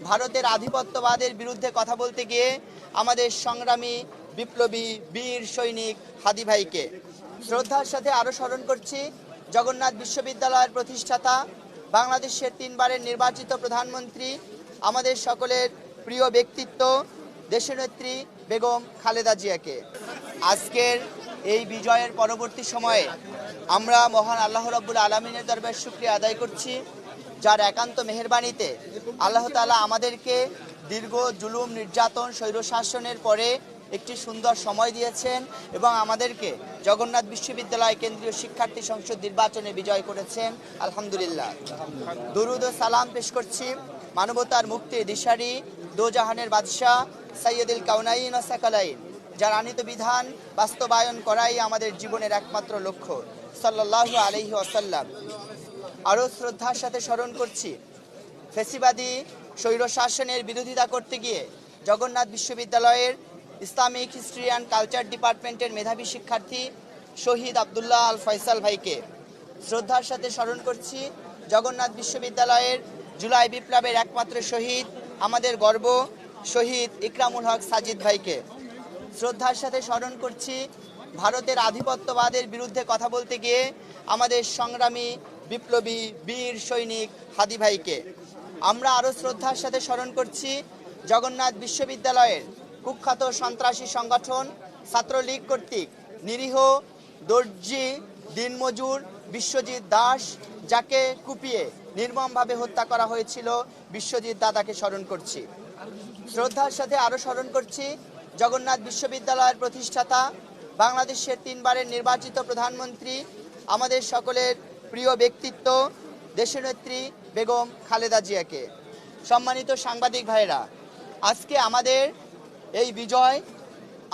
ভারতের আধিপত্যবাদের বিরুদ্ধে কথা বলতে গিয়ে আমাদের সংগ্রামী বিপ্লবী বীর সৈনিক হাদি ভাইকে শ্রদ্ধার সাথে আরও স্মরণ করছি। জগন্নাথ বিশ্ববিদ্যালয়ের প্রতিষ্ঠাতা, বাংলাদেশের 3 বারের নির্বাচিত প্রধানমন্ত্রী, আমাদের সকলের প্রিয় ব্যক্তিত্ব দেশনেত্রী বেগম খালেদা জিয়াকে। আজকের এই বিজয়ের পরবর্তী সময়ে আমরা মহান আল্লাহ রাব্বুল আলামিনের দরবারে শুকরিয়া আদায় করছি, যার একান্ত মেহেরবানিতে আল্লাহ তাআলা আমাদেরকে দীর্ঘ জুলুম, নির্যাতন, স্বৈরশাসনের পরে একটি সুন্দর সময় দিয়েছেন এবং আমাদেরকে জগন্নাথ বিশ্ববিদ্যালয় কেন্দ্রীয় শিক্ষার্থী সংসদ নির্বাচনে বিজয় করেছেন। আলহামদুলিল্লাহ। দুরুদ ও সালাম পেশ করছি মানবতার মুক্তির দিশারি, দোজাহানের বাদশাহ সৈয়দুল কাউনাইন ও সাকালাইন, যার আনীত বিধান বাস্তবায়ন করাই আমাদের জীবনের একমাত্র লক্ষ্য, সাল্লাল্লাহু আলাইহি ওয়াসাল্লাম। আরও শ্রদ্ধার সাথে স্মরণ করছি ফেসিবাদী স্বৈরশাসনের বিরোধিতা করতে গিয়ে জগন্নাথ বিশ্ববিদ্যালয়ের ইসলামিক হিস্ট্রি অ্যান্ড কালচার ডিপার্টমেন্টের মেধাবী শিক্ষার্থী শহীদ আবদুল্লাহ আল ফয়সাল ভাইকে। শ্রদ্ধার সাথে স্মরণ করছি জগন্নাথ বিশ্ববিদ্যালয়ের জুলাই বিপ্লবের একমাত্র শহীদ, আমাদের গর্ব, শহীদ ইকরামুল হক সাজিদ ভাইকে। শ্রদ্ধার সাথে স্মরণ করছি ভারতের আধিপত্যবাদের বিরুদ্ধে কথা বলতে গিয়ে আমাদের সংগ্রামী বিপ্লবী বীর সৈনিক হাদি ভাইকে। আমরা আরও শ্রদ্ধার সাথে স্মরণ করছি জগন্নাথ বিশ্ববিদ্যালয়ের কুখ্যাত সন্ত্রাসী সংগঠন ছাত্রলীগ কর্তৃক নিরীহ দর্জি দিনমজুর বিশ্বজিৎ দাস, যাকে কুপিয়ে নির্মমভাবে হত্যা করা হয়েছিল, বিশ্বজিৎ দাদাকে স্মরণ করছি। শ্রদ্ধার সাথে আরও স্মরণ করছি জগন্নাথ বিশ্ববিদ্যালয়ের প্রতিষ্ঠাতা, বাংলাদেশের 3 বারের নির্বাচিত প্রধানমন্ত্রী, আমাদের সকলের প্রিয় ব্যক্তিত্ব দেশনেত্রী বেগম খালেদা জিয়াকে। সম্মানিত সাংবাদিক ভাইরা, আজকে আমাদের এই বিজয়,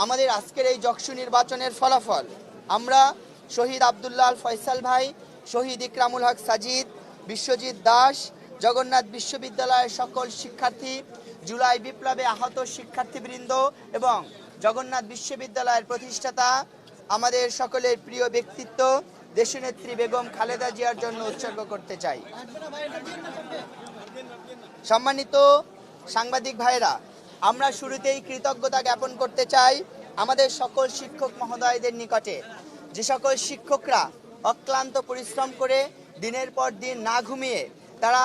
আমাদের আজকের এই যকসু নির্বাচনের ফলাফল আমরা শহীদ আবদুল্লাহ আল ফয়সাল ভাই, শহীদ ইকরামুল হক সাজিদ, বিশ্বজিৎ দাস, জগন্নাথ বিশ্ববিদ্যালয়ের সকল শিক্ষার্থী, জুলাই বিপ্লবে আহত শিক্ষার্থীবৃন্দ এবং জগন্নাথ বিশ্ববিদ্যালয়ের প্রতিষ্ঠাতা আমাদের সকলের প্রিয় ব্যক্তিত্ব দেশনেত্রী বেগম খালেদা জিয়ার জন্য উৎসর্গ করতে চাই। সম্মানিত সাংবাদিক ভাইরা, আমরা শুরুতেই কৃতজ্ঞতা জ্ঞাপন করতে চাই আমাদের সকল শিক্ষক মহোদয়দের নিকটে, যে সকল শিক্ষকরা অক্লান্ত পরিশ্রম করে দিনের পর দিন না ঘুমিয়ে তারা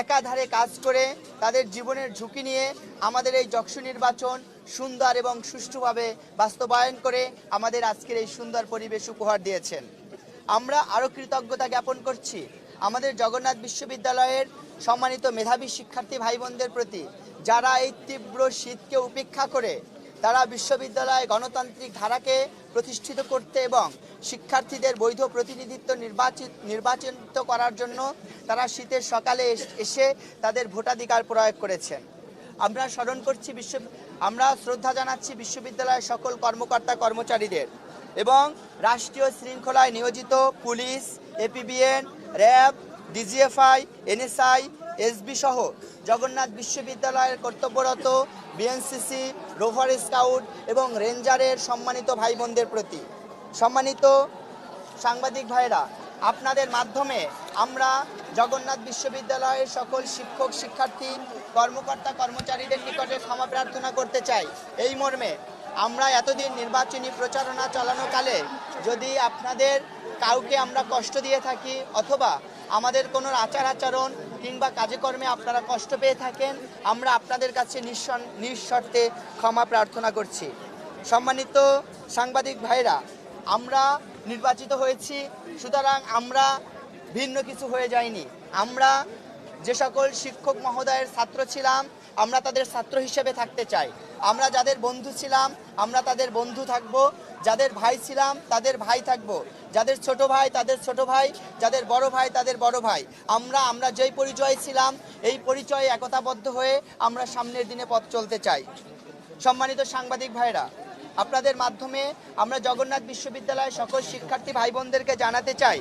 একাধারে কাজ করে তাদের জীবনের ঝুঁকি নিয়ে আমাদের এই যকসু নির্বাচন সুন্দর এবং সুষ্ঠুভাবে বাস্তবায়ন করে আমাদের আজকের এই সুন্দর পরিবেশ উপহার দিয়েছেন। আমরা আরও কৃতজ্ঞতা জ্ঞাপন করছি আমাদের জগন্নাথ বিশ্ববিদ্যালয়ের সম্মানিত মেধাবী শিক্ষার্থী ভাই বোনদের প্রতি, যারা এই তীব্র শীতকে উপেক্ষা করে তারা বিশ্ববিদ্যালয়ে গণতান্ত্রিক ধারাকে প্রতিষ্ঠিত করতে এবং শিক্ষার্থীদের বৈধ প্রতিনিধিত্ব নির্বাচিত করার জন্য তারা শীতের সকালে এসে তাদের ভোটাধিকার প্রয়োগ করেছেন। আমরা স্মরণ করছি আমরা শ্রদ্ধা জানাচ্ছি বিশ্ববিদ্যালয়ের সকল কর্মকর্তা কর্মচারীদের এবং রাষ্ট্রীয় শৃঙ্খলায় নিয়োজিত police, APBN, RAB, DGFI, NSI, SB সহ জগন্নাথ বিশ্ববিদ্যালয়ের কর্তব্যরত বিএনসিসি, রোভার স্কাউট এবং রেঞ্জারের সম্মানিত ভাই বোনদের প্রতি। সম্মানিত সাংবাদিক ভাইরা, আপনাদের মাধ্যমে আমরা জগন্নাথ বিশ্ববিদ্যালয়ের সকল শিক্ষক, শিক্ষার্থী, কর্মকর্তা কর্মচারীদের নিকটে ক্ষমা প্রার্থনা করতে চাই এই মর্মে, আমরা এতদিন নির্বাচনী প্রচারণা চালানোকালে যদি আপনাদের কাউকে আমরা কষ্ট দিয়ে থাকি অথবা আমাদের কোনো আচার আচরণ কিংবা কাজে কর্মে আপনারা কষ্ট পেয়ে থাকেন, আমরা আপনাদের কাছে নিঃশর্তে ক্ষমা প্রার্থনা করছি। সম্মানিত সাংবাদিক ভাইরা, আমরা নির্বাচিত হয়েছি, সুতরাং আমরা ভিন্ন কিছু হয়ে যাইনি। আমরা যে সকল শিক্ষক মহোদয়ের ছাত্র ছিলাম আমরা তাদের ছাত্র হিসেবে থাকতে চাই। আমরা যাদের বন্ধু ছিলাম আমরা তাদের বন্ধু থাকব, যাদের ভাই ছিলাম তাদের ভাই থাকব, যাদের ছোট ভাই তাদের ছোট ভাই, যাদের বড় ভাই তাদের বড় ভাই। আমরা যেই পরিচয় ছিলাম এই পরিচয়ে একতাবদ্ধ হয়ে আমরা সামনের দিনে পথ চলতে চাই। সম্মানিত সাংবাদিক ভাইরা, আপনাদের মাধ্যমে আমরা জগন্নাথ বিশ্ববিদ্যালয়ের সকল শিক্ষার্থী ভাই বোনদেরকে জানাতে চাই,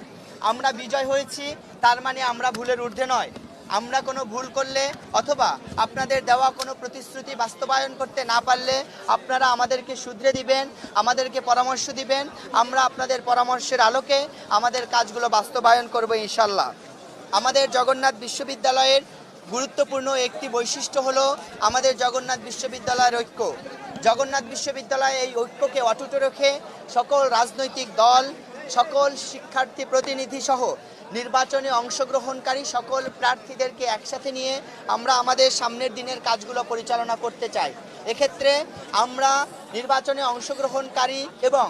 আমরা বিজয় হয়েছি তার মানে আমরা ভুলের ঊর্ধ্বে নয়। আমরা কোনো ভুল করলে অথবা আপনাদের দেওয়া কোনো প্রতিশ্রুতি বাস্তবায়ন করতে না পারলে আপনারা আমাদেরকে শুধরে দিবেন, আমাদেরকে পরামর্শ দিবেন, আমরা আপনাদের পরামর্শের আলোকে আমাদের কাজগুলো বাস্তবায়ন করব ইনশাল্লাহ। আমাদের জগন্নাথ বিশ্ববিদ্যালয়ের গুরুত্বপূর্ণ একটি বৈশিষ্ট্য হলো আমাদের জগন্নাথ বিশ্ববিদ্যালয়ের ঐক্য। জগন্নাথ বিশ্ববিদ্যালয় এই ঐক্যকে অটুট রেখে সকল রাজনৈতিক দল, সকল শিক্ষার্থী প্রতিনিধি সহ নির্বাচনে অংশগ্রহণকারী সকল প্রার্থীদেরকে একসাথে নিয়ে আমরা আমাদের সামনের দিনের কাজগুলো পরিচালনা করতে চাই। এক্ষেত্রে আমরা নির্বাচনে অংশগ্রহণকারী এবং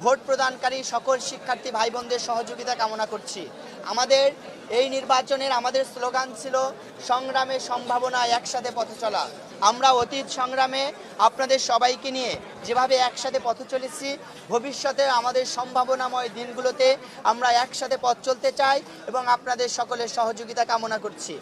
ভোট প্রদানকারী সকল শিক্ষার্থী ভাই বোনদের সহযোগিতা কামনা করছি। আমাদের এই নির্বাচনের আমাদের স্লোগান ছিল সংগ্রামে সম্ভাবনা, একসাথে পথ চলা। আমরা অতীত সংগ্রামে আপনাদের সবাইকে নিয়ে যেভাবে একসাথে পথ চলেছি, ভবিষ্যতে আমাদের সম্ভাবনাময় দিনগুলোতে আমরা একসাথে পথ চলতে চাই এবং আপনাদের সকলের সহযোগিতা কামনা করছি।